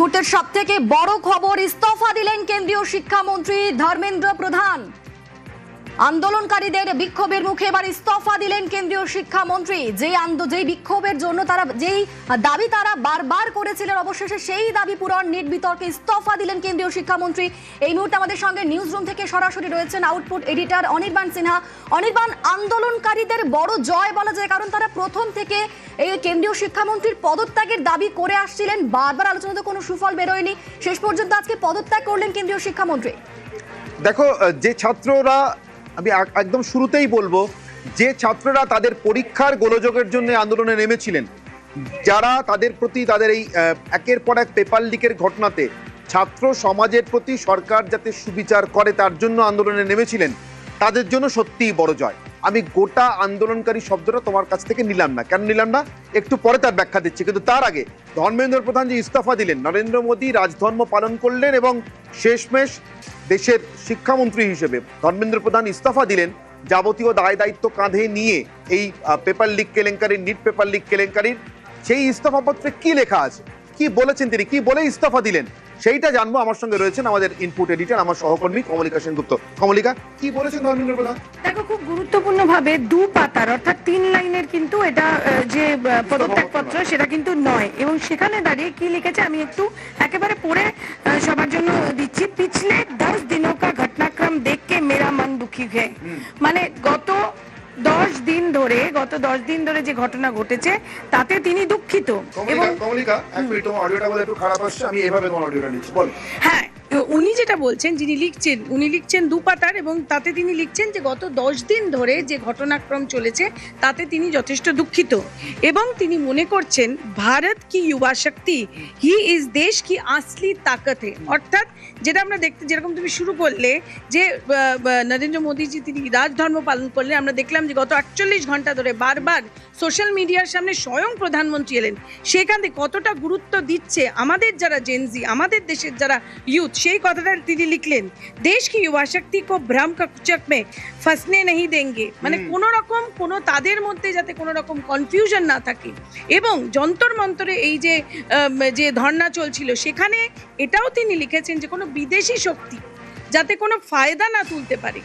মুহূর্তের সবথেকে বড় খবর, ইস্তফা দিলেন কেন্দ্রীয় শিক্ষামন্ত্রী ধর্মেন্দ্র প্রধান। আন্দোলনকারীদের বিক্ষোভের মুখে এবার ইস্তফা দিলেন কেন্দ্রীয় শিক্ষামন্ত্রী। যেই বিক্ষোভের জন্য যেই দাবি তারা বারবার করেছিলেন, অবশেষে সেই দাবি পূরণ, নির্বিতর্কে ইস্তফা দিলেন কেন্দ্রীয় শিক্ষামন্ত্রী। এই মুহূর্তে আমাদের সঙ্গে নিউজ রুম থেকে সরাসরি রয়েছেন আউটপুট এডিটর অনির্বাণ সিনহা। অনির্বাণ, আন্দোলনকারীদের বড় জয় বলা যায়, কারণ তারা প্রথম থেকে এই কেন্দ্রীয় শিক্ষামন্ত্রীর পদত্যাগের দাবি করে আসছিলেন। বারবার আলোচনাতে কোনো সুফল বেরোয়নি, শেষ পর্যন্ত আজকে পদত্যাগ করলেন কেন্দ্রীয় শিক্ষামন্ত্রী। দেখো, যে ছাত্ররা, আমি একদম শুরুতেই বলবো, যে ছাত্ররা তাদের পরীক্ষার গোলযোগের জন্য আন্দোলনে নেমেছিলেন, যারা তাদের প্রতি তাদের এই একের পর এক পেপার লিকের ঘটনাতে ছাত্র সমাজের প্রতি সরকার যাতে সুবিচার করে তার জন্য আন্দোলনে নেমেছিলেন, তাদের জন্য সত্যিই বড় জয়। আমি গোটা আন্দোলনকারী শব্দটা তোমার কাছ থেকে নিলাম না। কেন নিলাম না একটু পরে তার ব্যাখ্যা দিচ্ছি, কিন্তু তার আগে ধর্মেন্দ্র প্রধান যে ইস্তফা দিলেন, নরেন্দ্র মোদী রাজধর্ম পালন করলেন এবং শেষমেশ দেশের শিক্ষামন্ত্রী হিসেবে ধর্মেন্দ্র প্রধান ইস্তফা দিলেন। যাবতীয় দায় দায়িত্ব কাঁধে নিয়ে এই পেপার লিক কেলেঙ্কারির, নিট পেপার লিক কেলেঙ্কারির সেই ইস্তফাপত্রে কি লেখা আছে, কি বলেছেন তিনি, কি বলে ইস্তফা দিলেন, সেইটা জানবো। আমার সঙ্গে রয়েছেন আমাদের ইনপুট এডিটর, আমার সহকর্মী কমলিকা সেনগুপ্ত। কমলিকা, কি বলেছেন ধর্মেন্দ্র প্রধান? দেখো, খুব গুরুত্বপূর্ণ ভাবে 2 পাতার অর্থাৎ 3 লাইনের কিন্তু এটা যে পদত্যাগপত্র সেটা কিন্তু নয়, এবং সেখানে দাঁড়িয়ে কি লিখেছে আমি একটু একেবারে পড়ে সবার জন্য দিচ্ছি। পিছলে 10 দিনों का घटनाक्रम देख के मेरा मन दुखी है। মানে গত 10 দিন ধরে যে ঘটনা ঘটেছে তাতে তিনি দুঃখিত। এবং কমলিকা, এক মিনিট, তোমার অডিওটা বলে একটু খারাপ আসছে, আমি এভাবে তোমার অডিওটা নিচ্ছি, বল। হ্যাঁ, উনি যেটা বলছেন, যিনি উনি লিখছেন 2 পাতার, এবং তাতে তিনি লিখছেন যে গত 10 দিন ধরে যে ঘটনাক্রম চলেছে তাতে তিনি যথেষ্ট দুঃখিত, এবং তিনি মনে করছেন ভারত কি युवा শক্তি হি ইজ দেশ কি আসলি তাকত है। অর্থাৎ যেটা আমরা দেখতে, যেরকম তুমি শুরু করলে যে নরেন্দ্র মোদীজি তিনি রাজধর্ম পালন করলেন, আমরা দেখলাম যে গত 48 ঘন্টা ধরে বারবার সোশ্যাল মিডিয়ার সামনে স্বয়ং প্রধানমন্ত্রী এলেন, সেখান থেকে কতটা গুরুত্ব দিচ্ছে আমাদের যারা জেনজি, আমাদের দেশের যারা ইউথ, সেই কথাটা তিনি লিখলেন। দেশ কি युवा শক্তি কো ভ্রম কা কুচক মে ফসনে नहीं देंगे। মানে কোনো তাদের মধ্যে যাতে কোনো রকম কনফিউশন না থাকে, এবং যন্তর মন্তরে এই যে ধর্ণা চলছিল সেখানে এটাও তিনি লিখেছেন যে কোনো বিদেশি শক্তি যাতে কোনো ফায়দা না তুলতে পারে,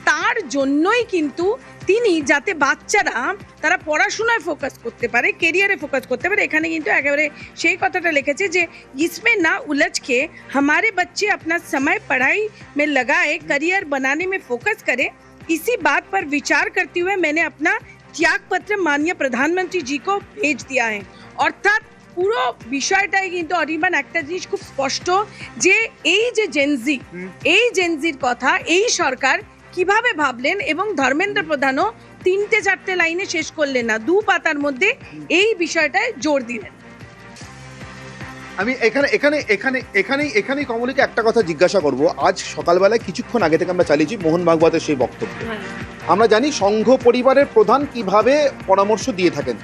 তার জন্যই কিন্তু তিনি যাতে বাচ্চারা তারা পড়াশোনায় ফোকাস করতে পারে, কেরিয়ারে ফোকাস করতে পারে, এখানে কিন্তু একেবারে সেই কথাটা লিখেছে যে ইসমে না উলझ के हमारे बच्चे अपना समय पढ़ाई में लगाए, करियर बनाने में फोकस करें। इसी बात पर विचार करते हुए मैंने अपना त्याग पत्र माननीय प्रधानमंत्री जी को भेज दिया है। অর্থাৎ পুরো বিষয়টাই কিন্তু অনির্বাণ একটা জিনিস খুব স্পষ্ট, যে এই যে জেনজির কথা এই সরকার কিভাবে ভাবলেন, এবং ধর্মেন্দ্র প্রধানও 3-4 লাইনে শেষ করলেন না, 2 পাতার মধ্যে এই বিষয়টায় জোর দিলেন। আমি এখানেই কমলিকে একটা কথা জিজ্ঞাসা করব। আজ সকালবেলায় কিছুক্ষণ আগে থেকে আমরা চালিয়েছি মোহন ভাগবতের সেই বক্তব্য। আমরা জানি সংঘ পরিবারের প্রধান কিভাবে পরামর্শ দিয়ে থাকেন,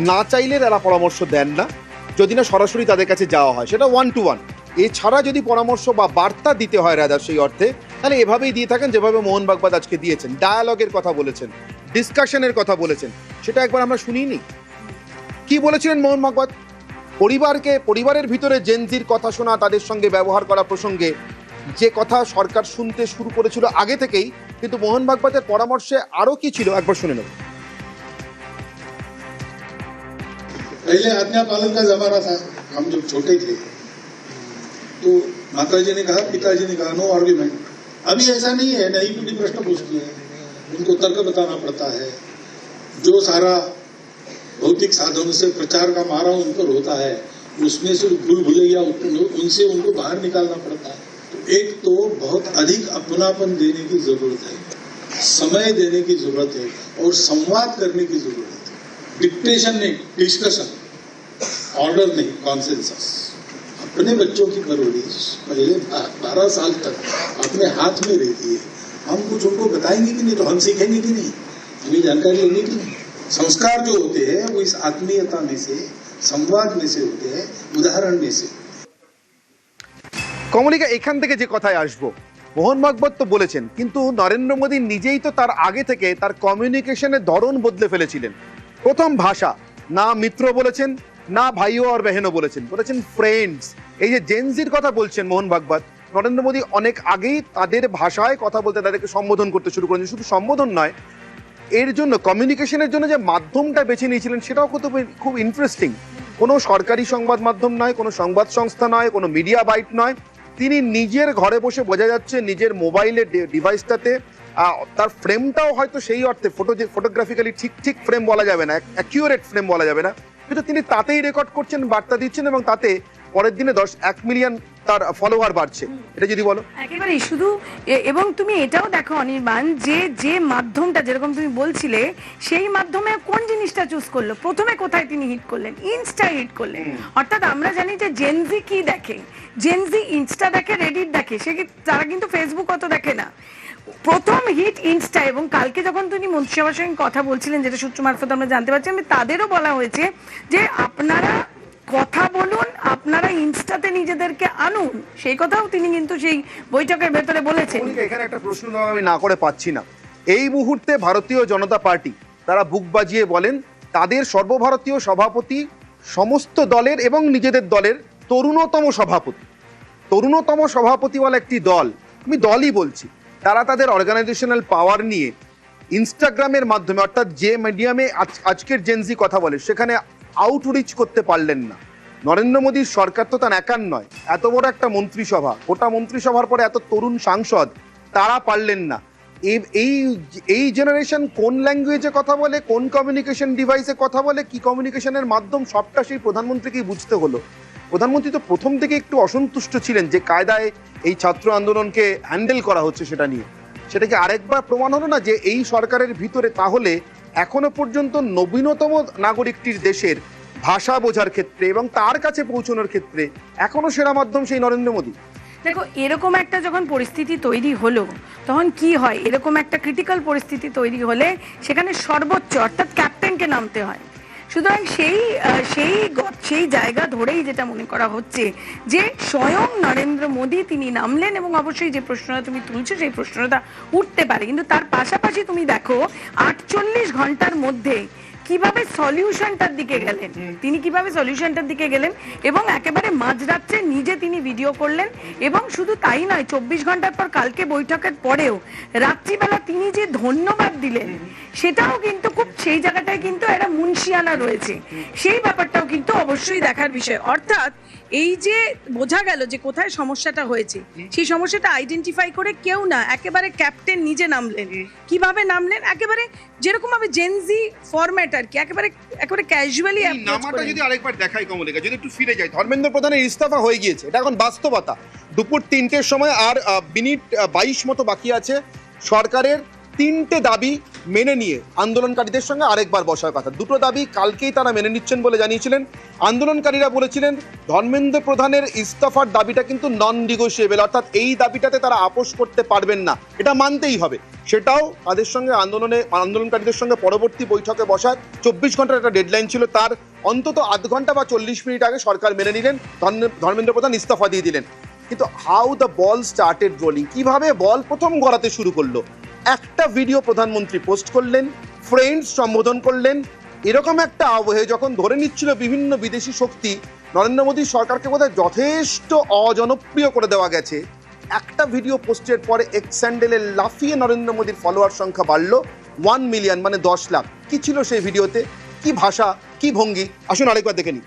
না চাইলে তারা পরামর্শ দেন না, যদি না সরাসরি তাদের কাছে যাওয়া হয়, সেটা 1 to 1। এছাড়া যদি পরামর্শ বা বার্তা দিতে হয় রাজার সেই অর্থে, তাহলে এভাবেই দিয়ে থাকেন যেভাবে মোহন ভাগবত আজকে দিয়েছেন। ডায়ালগের কথা বলেছেন, ডিসকাশনের কথা বলেছেন, সেটা একবার আমরা শুনিনি। কি বলেছিলেন মোহন ভাগবত? পরিবারের ভিতরে জেনজির কথা শোনা, তাদের সঙ্গে ব্যবহার করা প্রসঙ্গে যে কথা সরকার শুনতে শুরু করেছিল আগে থেকেই, কিন্তু মোহন ভাগবতের পরামর্শে আরো কি ছিল একবার শুনে নেব। पहले आज्ञा पालन का जमाना था, हम जब छोटे थे तो माताजी ने कहा, पिताजी ने कहा, नो आर्ग्यूमेंट। अभी ऐसा नहीं है, नई पीढ़ी प्रश्न पूछती है, उनको तर्क बताना पड़ता है, जो सारा भौतिक साधनों से प्रचार का मारा उन पर होता है, उसमें से भूल भुलैया उनसे उनको बाहर निकालना पड़ता है। तो एक तो बहुत अधिक अपनापन देने की जरूरत है, समय देने की जरूरत है, और संवाद करने की जरूरत है। डिक्टेशन नहीं, डिस्कशन, ऑर्डर नहीं, कॉन्सेंसस। अपने बच्चों की परवरिश पहले 12 साल तक अपने हाथ में रहती है। हम कुछ उनको बताएंगे कि नहीं, तो हम सीखेंगे कि नहीं, हमें जानकारी होगी कि नहीं। संस्कार जो होते हैं वो इस आत्मीयता में से, संवाद में से होते हैं, उदाहरण में से। কমলিকা, এখান থেকে যে কথায় আসবো, মোহন ভাগবত তো বলেছেন, কিন্তু নরেন্দ্র মোদী নিজেই তো তার আগে থেকে তার কমিউনিকেশনের ধরন বদলে ফেলেছিলেন। প্রথম ভাষা না মিত্র বলেছেন, না ভাইও আর বেহেনও বলেছেন, বলেছেন ফ্রেন্ডস। এই যে জেনজির কথা বলছেন মোহন ভাগবত, নরেন্দ্র মোদী অনেক আগেই তাদের ভাষায় কথা বলতে, তাদেরকে সম্বোধন করতে শুরু করেছেন। শুধু সম্বোধন নয়, এর জন্য কমিউনিকেশনের জন্য যে মাধ্যমটা বেছে নিয়েছিলেন সেটাও খুব ইন্টারেস্টিং। কোনো সরকারি সংবাদ মাধ্যম নয়, কোনো সংবাদ সংস্থা নয়, কোনো মিডিয়া বাইট নয়, তিনি নিজের ঘরে বসে, বোঝা যাচ্ছে নিজের মোবাইলের ডিভাইসটাতে, তার ফ্রেমটাও হয়তো সেই অর্থে ফটোগ্রাফিক্যালি ঠিক ফ্রেম বলা যাবে না, অ্যাকিউরেট ফ্রেম বলা যাবে না, কিন্তু তিনি তাতেই রেকর্ড করছেন, বার্তা দিচ্ছেন, এবং তাতে পরের দিনে 1 মিলিয়ন তার ফলোয়ার বাড়ছে। এটা যদি বলো একেবারেই শুধু এবং তুমি এটাও দেখো অনির্বাণ, যে মাধ্যমটা যেরকম তুমি বলছিলে, সেই মাধ্যমে কোন জিনিসটা চুজ করলো, প্রথমে কোথায় তিনি হিট করলেন, ইনস্টা হিট করলেন। অর্থাৎ আমরা জানি যে জেনজি কি দেখে, জেনজি ইনস্টা দেখে, রেডিট দেখে, তারা কিন্তু ফেসবুক অত দেখে না। প্রথম হিট ইনস্টা, এবং কালকে যখন তিনি মন্ত্রিসভার সঙ্গে কথা বলছিলেন, যেটা সূত্র মারফত আমরা জানতে পারছি, তাদেরও বলা হয়েছে যে আপনারা কথা বলুন, আপনারা ইনস্টাতে নিজেদেরকে আনুন, সেই কথাও তিনি কিন্তু সেই বৈঠকের ভেতরে বলেছেন। এখানে একটা প্রশ্ন আমি না করে পাচ্ছি না। এই মুহূর্তে ভারতীয় জনতা পার্টি তারা বুক বাজিয়ে বলেন তাদের সর্বভারতীয় সভাপতি সমস্ত দলের এবং নিজেদের দলের তরুণতম সভাপতিওয়ালা একটি দল, আমি দলই বলছি, তারা তাদের অর্গানাইজেশনাল পাওয়ার নিয়ে ইনস্টাগ্রামের মাধ্যমে, অর্থাৎ যে মিডিয়ামে আজকের জেনজি কথা বলে, সেখানে আউটরিচ করতে পারলেন না। নরেন্দ্র মোদীর সরকার তো তার একার নয়, এত বড় একটা মন্ত্রিসভা, গোটা মন্ত্রিসভার পরে এত তরুণ সাংসদ, তারা পারলেন না। এই জেনারেশন কোন ল্যাঙ্গুয়েজে কথা বলে, কোন কমিউনিকেশন ডিভাইসে কথা বলে, কি কমিউনিকেশনের মাধ্যম, সবটা সেই প্রধানমন্ত্রীকেই বুঝতে হলো। প্রধানমন্ত্রী তো প্রথম থেকে একটু অসন্তুষ্ট ছিলেন যে কায়দায় এই ছাত্র আন্দোলনকে হ্যান্ডেল করা হচ্ছে সেটা নিয়ে। সেটাকে আরেকবার প্রমাণ হলো না যে এই সরকারের ভিতরে তাহলে এখনো পর্যন্ত নবীনতম নাগরিকটির দেশের ভাষা বোঝার ক্ষেত্রে এবং তার কাছে পৌঁছানোর ক্ষেত্রে এখনো সেরা মাধ্যম সেই নরেন্দ্র মোদী। দেখো, এরকম একটা যখন পরিস্থিতি তৈরি হলো, তখন কি হয়, এরকম একটা ক্রিটিক্যাল পরিস্থিতি তৈরি হলে সেখানে সর্বোচ্চ অর্থাৎ ক্যাপ্টেনকে নামতে হয়। সুতরাং সেই জায়গা ধরেই যেটা মনে করা হচ্ছে যে স্বয়ং নরেন্দ্র মোদী তিনি নামলেন, এবং অবশ্যই যে প্রশ্নটা তুমি তুলছো সেই প্রশ্নটা উঠতে পারে, কিন্তু তার পাশাপাশি তুমি দেখো 48 ঘন্টার মধ্যে কিভাবে সলিউশনটার দিকে গেলেন, তিনি কিভাবে সলিউশনটার দিকে গেলেন, এবং একেবারে মাঝরাত্রে নিজে তিনি ভিডিও করলেন। এবং শুধু তাই নয়, 24 ঘন্টার পর কালকে বৈঠকের পরেও রাত্রিবেলা তিনি যে ধন্যবাদ দিলেন, সেটাও কিন্তু খুব, সেই জায়গাটায় কিন্তু একটা মুন্সিয়ানা রয়েছে, সেই ব্যাপারটাও কিন্তু অবশ্যই দেখার বিষয়। অর্থাৎ এই যে বোঝা গেল যে কোথায় সমস্যাটা হয়েছে, সেই সমস্যাটা আইডেন্টিফাই করে কেউ না, একেবারে ক্যাপ্টেন নিজে নামলেন। কিভাবে নামলেন, একেবারে যেরকম ভাবে জেনজি ফরম্যাট আর কি, একেবারে ক্যাজুয়ালি। নামাটা যদি আরেকবার দেখাই কমলিকা, যদি একটু ফিরে যাই, ধর্মেন্দ্র প্রধানের ইস্তফা হয়ে গিয়েছে, এটা এখন বাস্তবতা। দুপুর 3টের সময় আর মিনিট 22 মতো বাকি আছে। সরকারের 3টে দাবি মেনে নিয়ে আন্দোলনকারীদের সঙ্গে আরেকবার বসার কথা। দুটো দাবি কালকেই তারা মেনে নিচ্ছেন বলে জানিয়েছিলেন। আন্দোলনকারীরা বলেছিলেন ধর্মেন্দ্র প্রধানের ইস্তফার দাবিটা কিন্তু নন নিগোশিয়েবল, অর্থাৎ এই দাবিটাতে তারা আপোষ করতে পারবেন না, এটা মানতেই হবে। সেটাও তাদের সঙ্গে আন্দোলনকারীদের সঙ্গে পরবর্তী বৈঠকে বসার 24 ঘন্টার একটা ডেডলাইন ছিল, তার অন্তত আধ ঘন্টা বা 40 মিনিট আগে সরকার মেনে নিলেন, ধর্মেন্দ্র প্রধান ইস্তফা দিয়ে দিলেন। কিন্তু how the ball started rolling, কিভাবে বল প্রথম গড়াতে শুরু করলো, একটা ভিডিও প্রধানমন্ত্রী পোস্ট করলেন, ফ্রেন্ডস সম্বোধন করলেন, এরকম একটা আবহে যখন ধরে নিচ্ছিল বিভিন্ন বিদেশি শক্তি নরেন্দ্র মোদীর সরকারকে বোধহয় যথেষ্ট অজনপ্রিয় করে দেওয়া গেছে, একটা ভিডিও পোস্টের পরে এক্স স্যান্ডেলে লাফিয়ে নরেন্দ্র মোদীর ফলোয়ার সংখ্যা বাড়লো 1 মিলিয়ন, মানে 10 লাখ। কি ছিল সেই ভিডিওতে, কি ভাষা, কি ভঙ্গি, আসুন আরেকবার দেখে নিই।